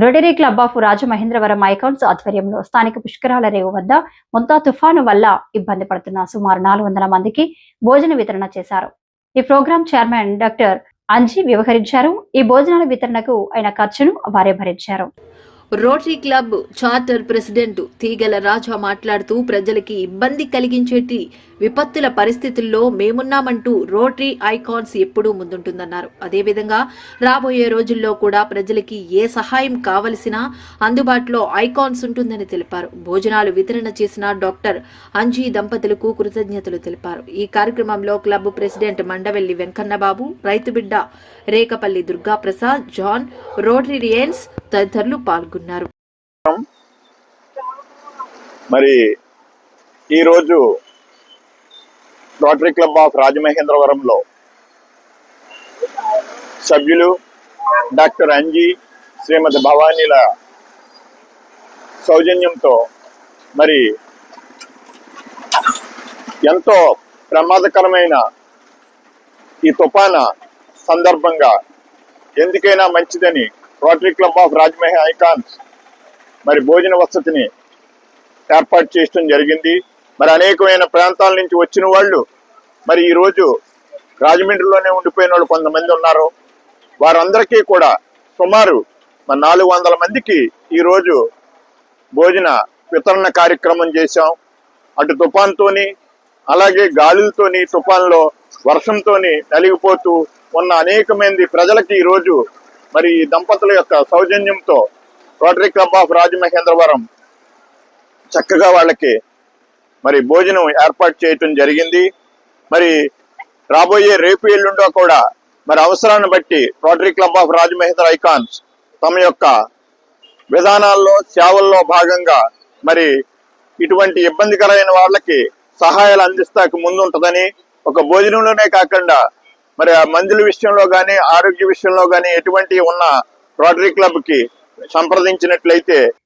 Rotary club of Rajamahendravaram icons ఆధ్వర్యంలో స్థానిక పుష్కరాల రేవు వద్ద మొంతా తుఫాను వల్ల ఇబ్బంది పడుతున్న సుమారు 400 మందికి భోజన వితరణ చేశారు. ఈ ప్రోగ్రాం చైర్మన్ డాక్టర్ అంజీ వ్యవహరించారు. ఈ భోజనాల వితరణకు అయిన ఖర్చును వారే భరించారు. రోటరీ క్లబ్ చార్టర్ ప్రెసిడెంట్ తీగల రాజా మాట్లాడుతూ ప్రజలకి ఇబ్బంది కలిగించేటి విపత్తుల పరిస్థితుల్లో మేమున్నామంటూ రోటరీ ఐకాన్స్ ఎప్పుడూ ముందుంటుందన్నారు. అదేవిధంగా రాబోయే రోజుల్లో కూడా ప్రజలకి ఏ సహాయం కావలసినా అందుబాటులో ఐకాన్స్ ఉంటుందని తెలిపారు. భోజనాలు వితరణ చేసిన డాక్టర్ అంజీ దంపతులకు కృతజ్ఞతలు తెలిపారు. ఈ కార్యక్రమంలో క్లబ్ ప్రెసిడెంట్ మండవెల్లి వెంకన్నబాబు, రైతుబిడ్డ రేకపల్లి దుర్గాప్రసాద్, జాన్, రోటరీయన్స్ తదితరులు పాల్గొన్నారు. మరి ఈరోజు రోటరీ క్లబ్ ఆఫ్ రాజమహేంద్రవరంలో సభ్యులు డాక్టర్ అంజీ, శ్రీమతి భవానీల సౌజన్యంతో మరి ఎంతో ప్రమాదకరమైన ఈ తుఫాను సందర్భంగా ఎందుకైనా మంచిదని rotary club of Rajamahendra icons మరి భోజన వసతిని ఏర్పాటు చేయడం జరిగింది. మరి అనేకమైన ప్రాంతాల నుంచి వచ్చిన వాళ్ళు మరి ఈరోజు రాజమండ్రిలోనే ఉండిపోయిన వాళ్ళు కొంతమంది ఉన్నారు. వారందరికీ కూడా సుమారు 400 మందికి ఈరోజు భోజన వితరణ కార్యక్రమం చేశాం. అటు తుఫాన్తోని అలాగే గాలులతోని తుఫాన్లో వర్షంతోని నలిగిపోతూ ఉన్న అనేక మంది ప్రజలకి ఈరోజు మరి ఈ దంపతుల యొక్క సౌజన్యంతో రోటరీ క్లబ్ ఆఫ్ రాజమహేంద్రవరం చక్కగా వాళ్ళకి మరి భోజనం ఏర్పాటు చేయటం జరిగింది. మరి రాబోయే రేపు ఎల్లుండో కూడా మరి అవసరాన్ని బట్టి rotary club of Rajamahendra icons తమ యొక్క విధానాల్లో సేవల్లో భాగంగా మరి ఇటువంటి ఇబ్బందికరమైన వాళ్ళకి సహాయాలు అందిస్తాకు ముందుంటుందని, ఒక భోజనంలోనే కాకుండా మరి ఆ మందుల విషయంలో కానీ ఆరోగ్య విషయంలో కానీ ఎటువంటి ఉన్న రోటరీ క్లబ్కి సంప్రదించినట్లయితే